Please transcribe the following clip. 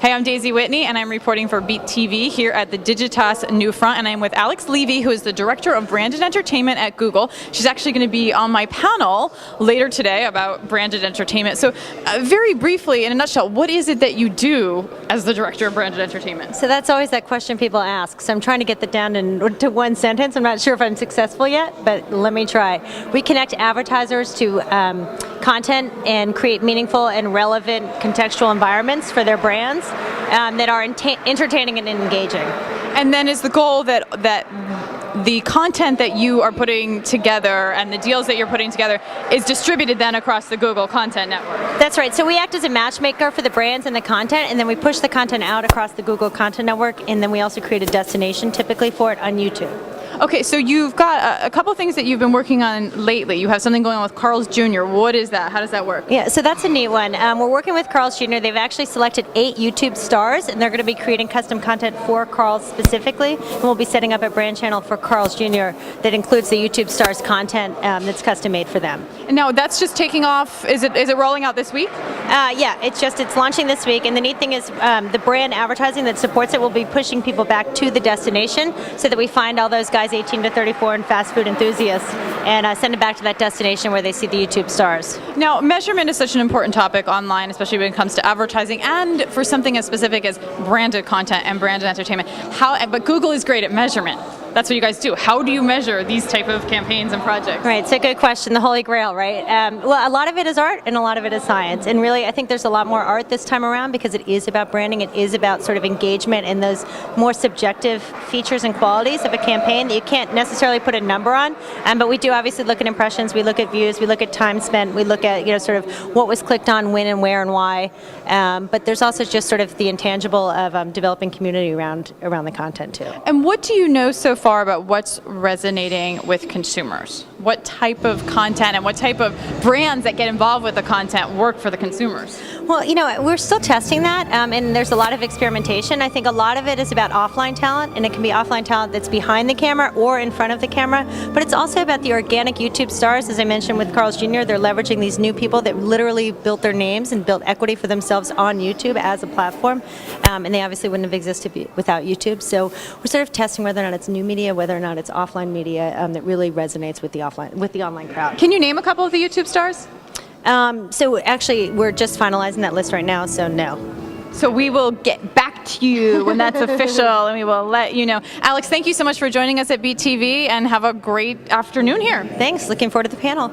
Hey, I'm Daisy Whitney, and I'm reporting for Beat TV here at the Digitas NewFront, and I'm with Alex Levy, who is the Director of Branded Entertainment at Google. She's actually going to be on my panel later today about branded entertainment. So very briefly, in a nutshell, what is it that you do as the Director of Branded Entertainment? So that's always that question people ask. So I'm trying to get that down to one sentence. I'm not sure if I'm successful yet, but let me try. We connect advertisers to content and create meaningful and relevant contextual environments for their brands that are entertaining and engaging. And then is the goal that the content that you are putting together and the deals that you're putting together is distributed then across the Google Content Network? That's right. So we act as a matchmaker for the brands and the content, and then we push the content out across the Google Content Network, and then we also create a destination typically for it on YouTube. Okay, so you've got a couple things that you've been working on lately. You have something going on with Carl's Jr. What is that? How does that work? Yeah, so that's a neat one. We're working with Carl's Jr. They've actually selected 8 YouTube stars, and they're going to be creating custom content for Carl's specifically. And we'll be setting up a brand channel for Carl's Jr. that includes the YouTube stars content that's custom made for them. And now that's just taking off. Is it rolling out this week? Yeah, it's launching this week. And the neat thing is the brand advertising that supports it will be pushing people back to the destination so that we find all those guys 18 to 34 and fast food enthusiasts and send them back to that destination where they see the YouTube stars. Now, measurement is such an important topic online, especially when it comes to advertising and for something as specific as branded content and branded entertainment. But Google is great at measurement. That's what you guys do. How do you measure these type of campaigns and projects? Right, it's a good question, the holy grail, right? Well, a lot of it is art and a lot of it is science. And really, I think there's a lot more art this time around because it is about branding, it is about sort of engagement and those more subjective features and qualities of a campaign that you can't necessarily put a number on. But we do obviously look at impressions, we look at views, we look at time spent, we look at sort of what was clicked on, when and where and why. But there's also just sort of the intangible of developing community around the content too. And what do you know so far about what's resonating with consumers? What type of content and what type of brands that get involved with the content work for the consumers? Well, we're still testing that, and there's a lot of experimentation. I think a lot of it is about offline talent, and it can be offline talent that's behind the camera or in front of the camera, but it's also about the organic YouTube stars. As I mentioned with Carl's Jr., they're leveraging these new people that literally built their names and built equity for themselves on YouTube as a platform, and they obviously wouldn't have existed without YouTube. So we're sort of testing whether or not it's new media, whether or not it's offline media that really resonates with the online crowd. Can you name a couple of the YouTube stars? So actually, we're just finalizing that list right now, so no. So we will get back to you when that's official, and we will let you know. Alex, thank you so much for joining us at Beat TV, and have a great afternoon here. Thanks. Looking forward to the panel.